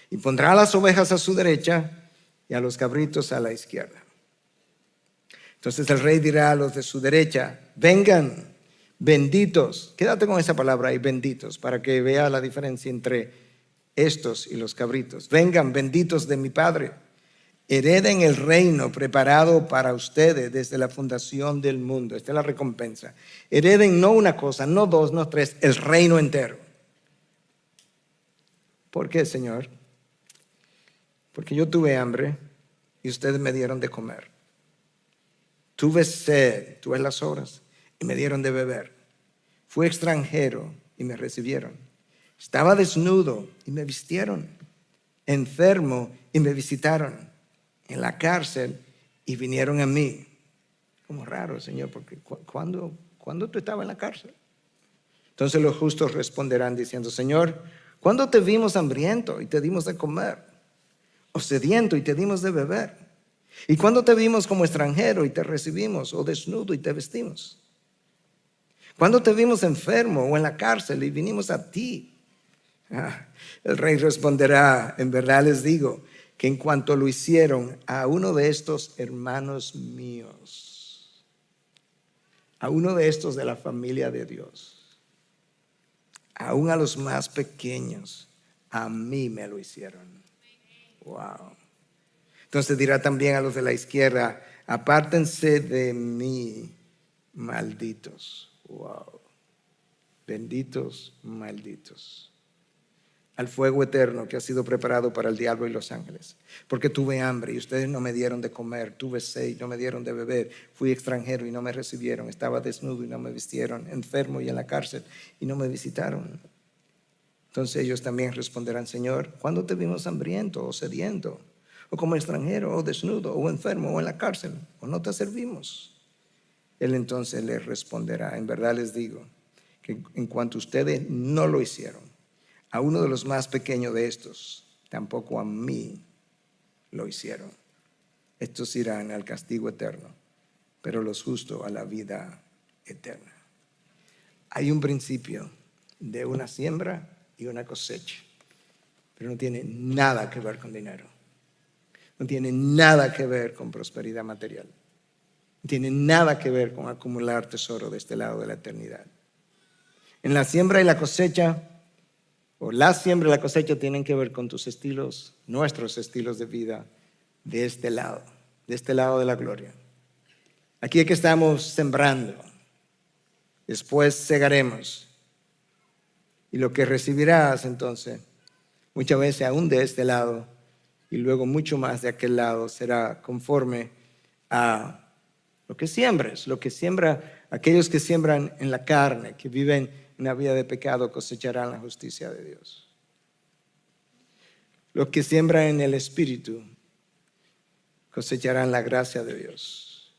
Y pondrá a las ovejas a su derecha y a los cabritos a la izquierda. Entonces el rey dirá a los de su derecha, vengan, benditos. Quédate con esa palabra ahí, benditos, para que vea la diferencia entre estos y los cabritos. Vengan, benditos de mi Padre. Hereden el reino preparado para ustedes desde la fundación del mundo. Esta es la recompensa. Hereden no una cosa, no dos, no tres, el reino entero. ¿Por qué, Señor? Porque yo tuve hambre y ustedes me dieron de comer. Tuve sed, tuve las obras y me dieron de beber. Fui extranjero y me recibieron. Estaba desnudo y me vistieron. Enfermo y me visitaron. En la cárcel y vinieron a mí. Como raro, Señor, porque ¿cuándo tú estabas en la cárcel? Entonces los justos responderán diciendo, Señor, ¿cuándo te vimos hambriento y te dimos de comer? ¿O sediento y te dimos de beber? ¿Y cuándo te vimos como extranjero y te recibimos? ¿O desnudo y te vestimos? ¿Cuándo te vimos enfermo o en la cárcel y vinimos a ti? El rey responderá, en verdad les digo, que en cuanto lo hicieron a uno de estos hermanos míos, a uno de estos de la familia de Dios, aún a los más pequeños, a mí me lo hicieron. Wow. Entonces dirá también a los de la izquierda, apártense de mí, malditos. Wow. Benditos, malditos. Al fuego eterno que ha sido preparado para el diablo y los ángeles. Porque tuve hambre y ustedes no me dieron de comer, tuve sed y no me dieron de beber, fui extranjero y no me recibieron, estaba desnudo y no me vistieron, enfermo y en la cárcel y no me visitaron. Entonces ellos también responderán, Señor, ¿cuándo te vimos hambriento o sediento, o como extranjero o desnudo o enfermo o en la cárcel, o no te servimos? Él entonces les responderá, en verdad les digo, que en cuanto ustedes no lo hicieron a uno de los más pequeños de estos, tampoco a mí lo hicieron. Estos irán al castigo eterno, pero los justos a la vida eterna. Hay un principio de una siembra y una cosecha, pero no tiene nada que ver con dinero. No tiene nada que ver con prosperidad material. No tiene nada que ver con acumular tesoro de este lado de la eternidad. En la siembra y la cosecha, o la siembra y la cosecha tienen que ver con tus estilos, nuestros estilos de vida de este lado de la gloria. Aquí es que estamos sembrando, después segaremos. Y lo que recibirás entonces, muchas veces aún de este lado, y luego mucho más de aquel lado, será conforme a lo que siembres. Lo que siembra, aquellos que siembran en la carne, que viven una vida de pecado, cosecharán la justicia de Dios. Los que siembran en el Espíritu cosecharán la gracia de Dios.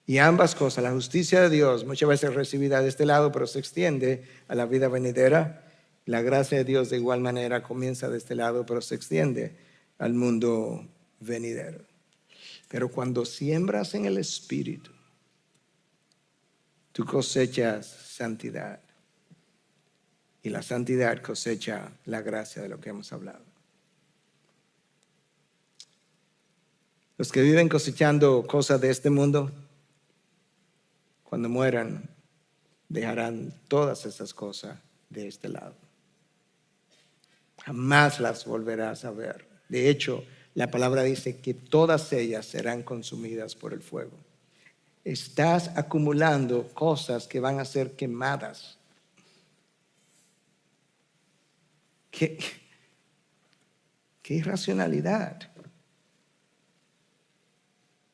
Y ambas cosas, la justicia de Dios, muchas veces recibida de este lado, pero se extiende a la vida venidera. La gracia de Dios de igual manera comienza de este lado, pero se extiende al mundo venidero. Pero cuando siembras en el Espíritu, tú cosechas santidad. Y la santidad cosecha la gracia de lo que hemos hablado. Los que viven cosechando cosas de este mundo, cuando mueran, dejarán todas esas cosas de este lado. Jamás las volverás a ver. De hecho, la palabra dice que todas ellas serán consumidas por el fuego. Estás acumulando cosas que van a ser quemadas. ¿Qué irracionalidad?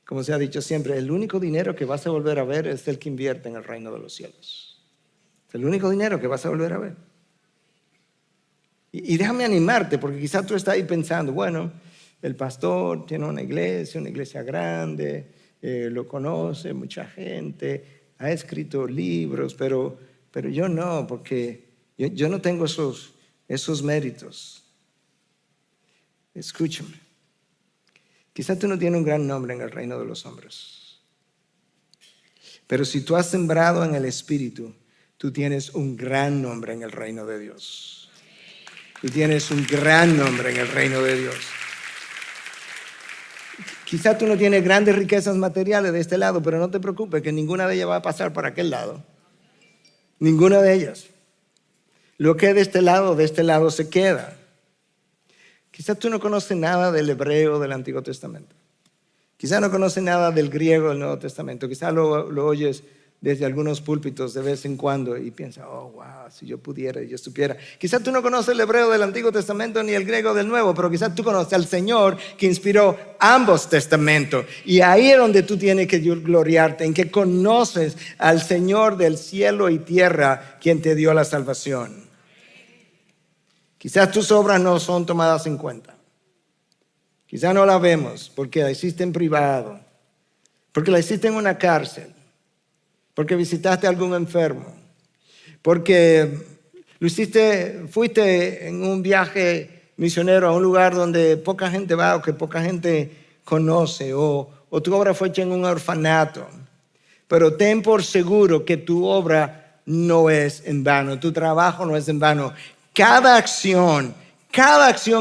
Como se ha dicho siempre, el único dinero que vas a volver a ver es el que invierte en el reino de los cielos. Es el único dinero que vas a volver a ver. Y déjame animarte, porque quizás tú estás ahí pensando, bueno, el pastor tiene una iglesia grande, lo conoce mucha gente, ha escrito libros, pero yo no, porque yo no tengo esos méritos. Escúchame. Quizás tú no tienes un gran nombre en el reino de los hombres, pero si tú has sembrado en el Espíritu, tú tienes un gran nombre en el reino de Dios. Tú tienes un gran nombre en el reino de Dios. Quizás tú no tienes grandes riquezas materiales de este lado, pero no te preocupes, que ninguna de ellas va a pasar para aquel lado. Ninguna de ellas. Lo que es de este lado se queda. Quizás tú no conoces nada del hebreo del Antiguo Testamento. Quizás no conoces nada del griego del Nuevo Testamento. Quizás lo oyes desde algunos púlpitos de vez en cuando y piensas, oh, wow, si yo pudiera, yo supiera. Quizás tú no conoces el hebreo del Antiguo Testamento ni el griego del Nuevo, pero quizás tú conoces al Señor que inspiró ambos testamentos. Y ahí es donde tú tienes que gloriarte, en que conoces al Señor del cielo y tierra, quien te dio la salvación. Quizás tus obras no son tomadas en cuenta. Quizás no la vemos porque la hiciste en privado, porque la hiciste en una cárcel, porque visitaste a algún enfermo, porque fuiste en un viaje misionero a un lugar donde poca gente va o que poca gente conoce, o tu obra fue hecha en un orfanato. Pero ten por seguro que tu obra no es en vano, tu trabajo no es en vano. Cada acción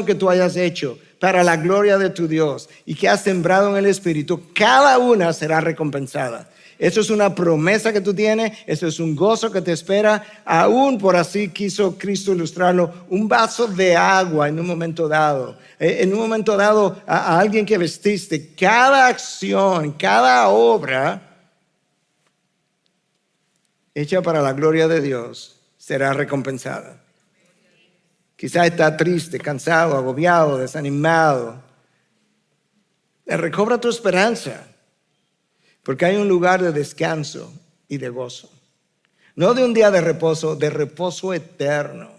que tú hayas hecho para la gloria de tu Dios y que has sembrado en el Espíritu, cada una será recompensada. Eso es una promesa que tú tienes, eso es un gozo que te espera. Aún por así quiso Cristo ilustrarlo, un vaso de agua en un momento dado. En un momento dado a alguien que vestiste, cada acción, cada obra hecha para la gloria de Dios será recompensada. Quizás está triste, cansado, agobiado, desanimado. Recobra tu esperanza, porque hay un lugar de descanso y de gozo. No de un día de reposo eterno.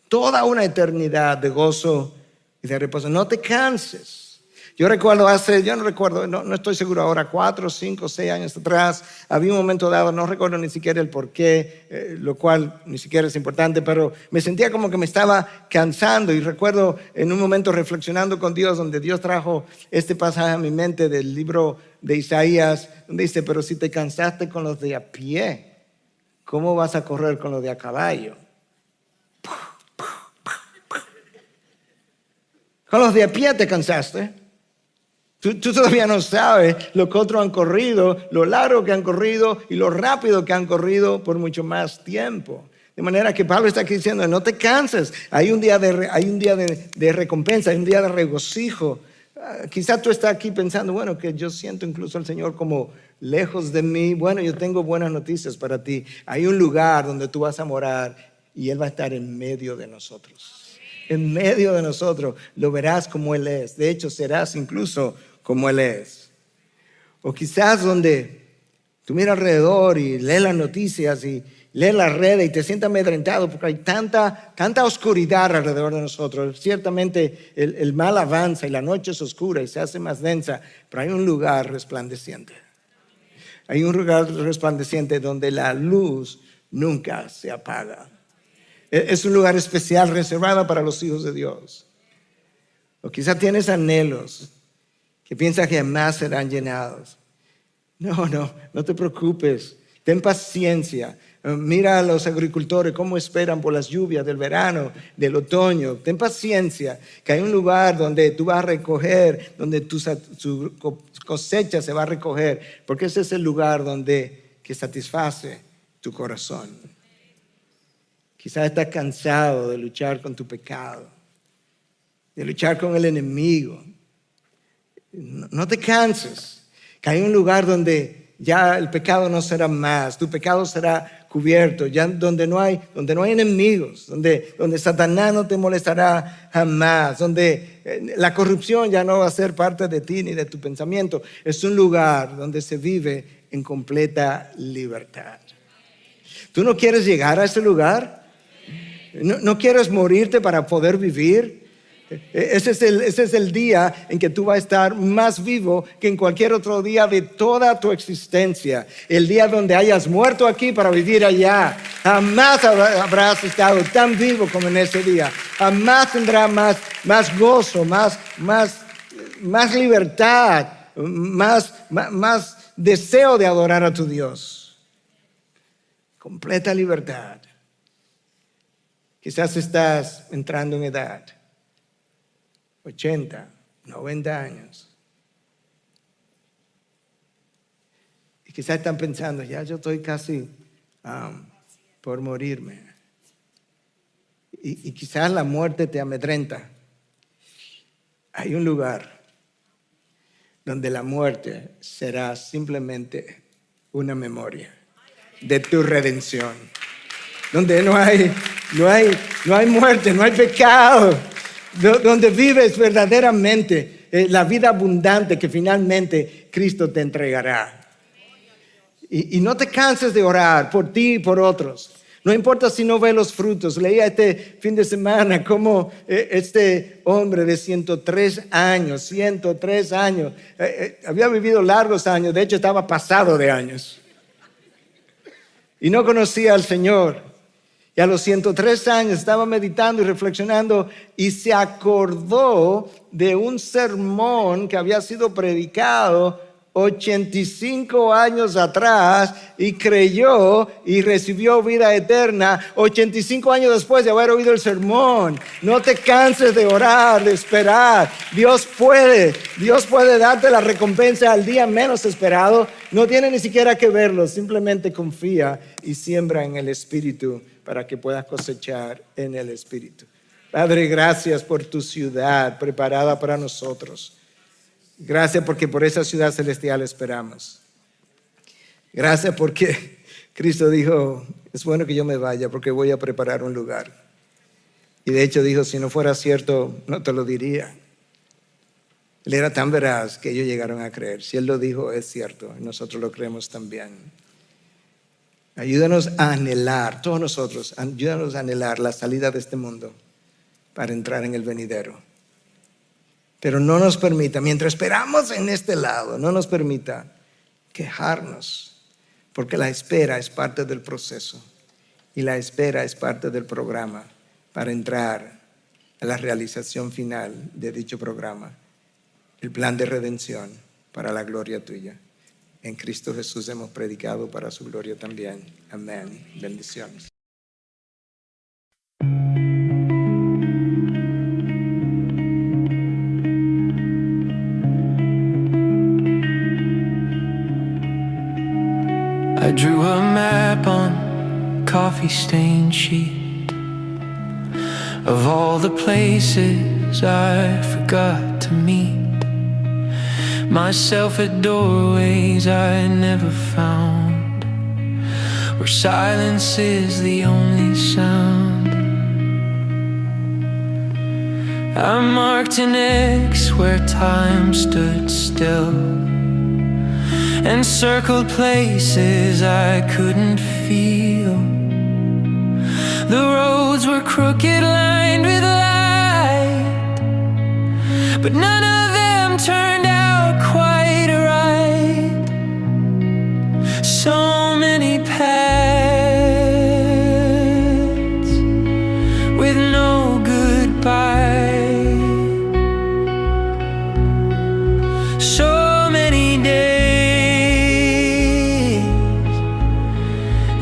Toda una eternidad de gozo y de reposo. No te canses. Yo recuerdo no estoy seguro ahora, 4, 5, 6 años atrás, había un momento dado, no recuerdo ni siquiera el porqué, lo cual ni siquiera es importante, pero me sentía como que me estaba cansando y recuerdo en un momento reflexionando con Dios, donde Dios trajo este pasaje a mi mente del libro de Isaías, donde dice, pero si te cansaste con los de a pie, ¿cómo vas a correr con los de a caballo? Con los de a pie te cansaste. Tú todavía no sabes lo que otros han corrido, lo largo que han corrido y lo rápido que han corrido por mucho más tiempo. De manera que Pablo está aquí diciendo, no te canses. Hay un día de recompensa, hay un día de regocijo. Quizás tú estás aquí pensando, bueno, que yo siento incluso al Señor como lejos de mí. Bueno, yo tengo buenas noticias para ti. Hay un lugar donde tú vas a morar y Él va a estar en medio de nosotros. En medio de nosotros lo verás como Él es. De hecho, serás incluso como Él es. O quizás donde tú miras alrededor y lees las noticias y lees las redes y te sientes amedrentado porque hay tanta oscuridad alrededor de nosotros. Ciertamente el mal avanza y la noche es oscura y se hace más densa, pero hay un lugar resplandeciente. Hay un lugar resplandeciente donde la luz nunca se apaga. Es un lugar especial reservado para los hijos de Dios. O quizás tienes anhelos que piensas que jamás serán llenados. No te preocupes. Ten paciencia. Mira a los agricultores cómo esperan por las lluvias del verano, del otoño. Ten paciencia, que hay un lugar donde tú vas a recoger, donde tu cosecha se va a recoger, porque ese es el lugar que satisface tu corazón. Quizás estás cansado de luchar con tu pecado, de luchar con el enemigo. No te canses, que hay un lugar donde ya el pecado no será más, tu pecado será cubierto, ya donde no hay enemigos, donde Satanás no te molestará jamás, donde la corrupción ya no va a ser parte de ti ni de tu pensamiento. Es un lugar donde se vive en completa libertad. ¿Tú no quieres llegar a ese lugar? ¿No quieres morirte para poder vivir? Ese es el día en que tú vas a estar más vivo que en cualquier otro día de toda tu existencia. El día donde hayas muerto aquí para vivir allá. Jamás habrás estado tan vivo como en ese día. Jamás tendrás más gozo, más libertad, más deseo de adorar a tu Dios. Completa libertad. Quizás estás entrando en edad, 80, 90 años. Y quizás están pensando, ya yo estoy casi por morirme. Y quizás la muerte te amedrenta. Hay un lugar donde la muerte será simplemente una memoria de tu redención. Donde no hay muerte, no hay pecado, donde vives verdaderamente la vida abundante que finalmente Cristo te entregará. Y no te canses de orar por ti y por otros. No importa si no ves los frutos. Leía este fin de semana cómo este hombre de 103 años, había vivido largos años, de hecho estaba pasado de años. Y no conocía al Señor. Y a los 103 años estaba meditando y reflexionando y se acordó de un sermón que había sido predicado 85 años atrás y creyó y recibió vida eterna 85 años después de haber oído el sermón. No te canses de orar, de esperar. Dios puede darte la recompensa al día menos esperado. No tiene ni siquiera que verlo, simplemente confía y siembra en el Espíritu para que puedas cosechar en el Espíritu. Padre, gracias por tu ciudad preparada para nosotros. Gracias porque por esa ciudad celestial esperamos. Gracias porque Cristo dijo, es bueno que yo me vaya porque voy a preparar un lugar. Y de hecho dijo, si no fuera cierto, no te lo diría. Él era tan veraz que ellos llegaron a creer. Si Él lo dijo, es cierto. Y nosotros lo creemos también. Ayúdanos a anhelar, todos nosotros, ayúdanos a anhelar la salida de este mundo para entrar en el venidero. Pero no nos permita, mientras esperamos en este lado, no nos permita quejarnos, porque la espera es parte del proceso y la espera es parte del programa para entrar a la realización final de dicho programa, el plan de redención para la gloria tuya. En Cristo Jesús hemos predicado para su gloria también. Amén. Bendiciones. I drew a map on coffee-stained sheet of all the places I forgot to meet, myself at doorways I never found, where silence is the only sound. I marked an X where time stood still, and circled places I couldn't feel. The roads were crooked, lined with light, but none of them turned out quite right. So many paths with no goodbye. So many days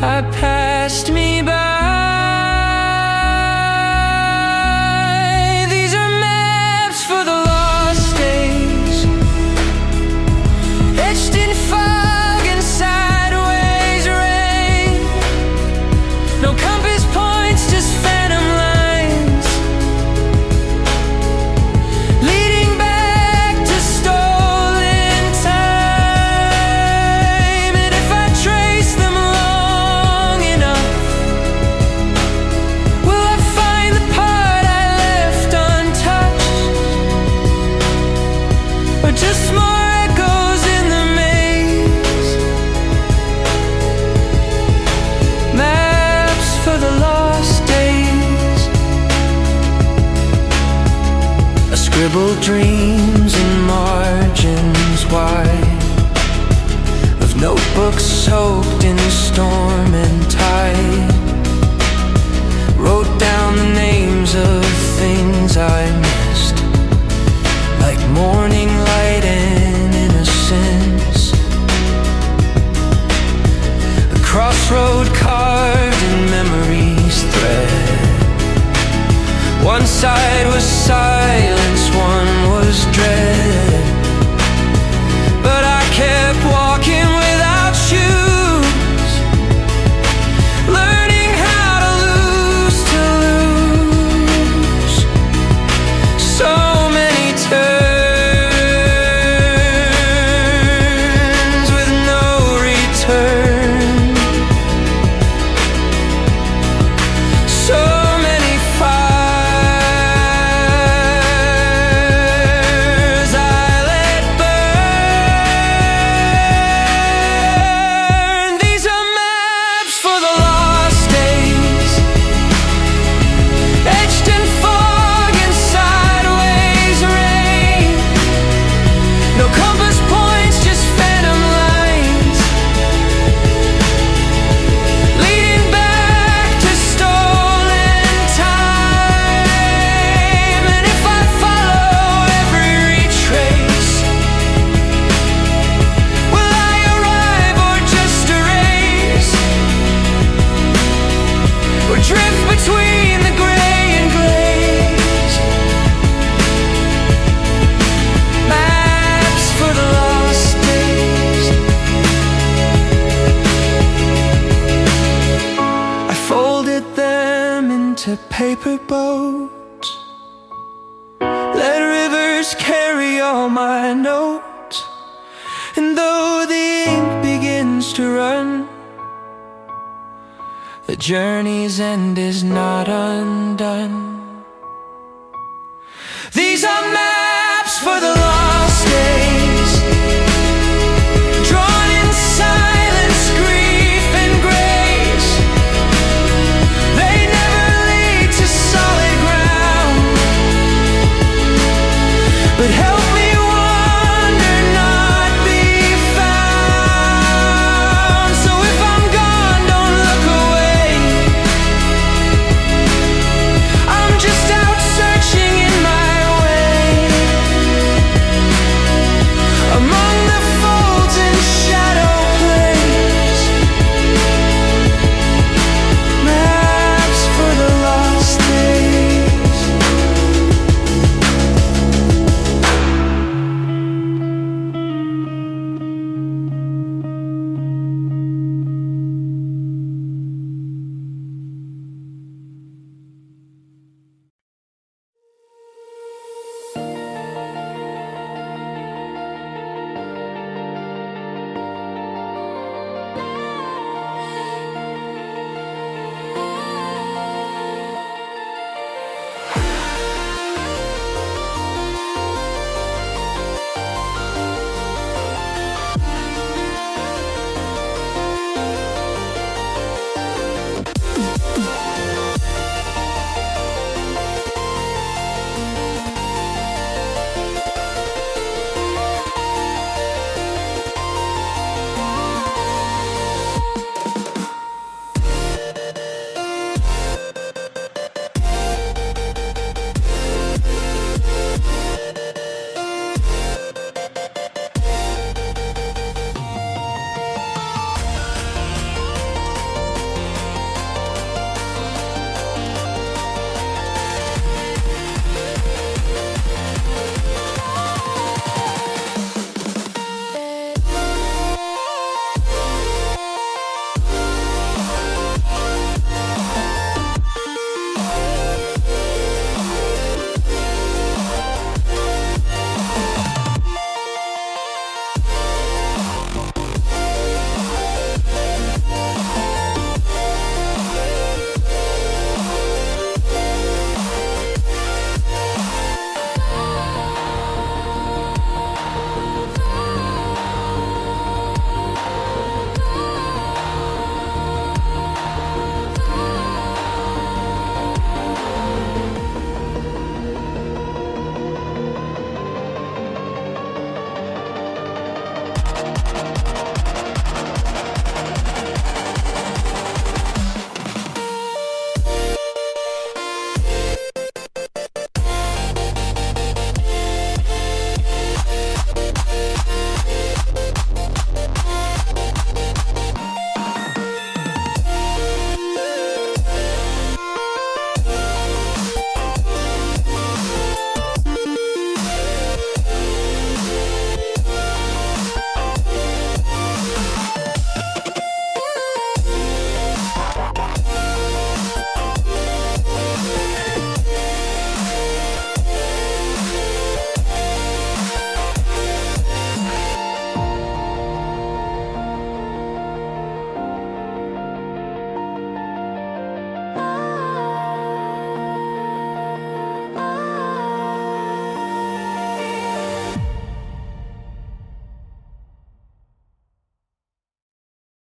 I passed me by. These are maps for the lost days, etched in fog and sideways rain. No compass points, just phantom lines, leading back to stolen time. And if I trace them long enough, will I find the part I left untouched, or just more echoes in the maze? Maps for the lost days. I scribbled dreams in margins wide of notebooks soaked in storm and tide. Wrote down the names of things I missed, like morning light and innocence. A crossroad carved in memory's thread. One side was silence, one was dread, but I kept walking without shoes, learning how to lose. So many turns with no return. So many fires I let burn. These are maps for the lost days, etched in fog and sideways rain. No compass points, just phantom lines, leading back to stolen time. And if I follow every retrace, will I arrive or just erase, or drift between the gray and glaze? Maps for the lost days. I folded them into paper boats, let rivers carry all my notes. And though the ink begins to run, the journey's end is not undone. These are maps for the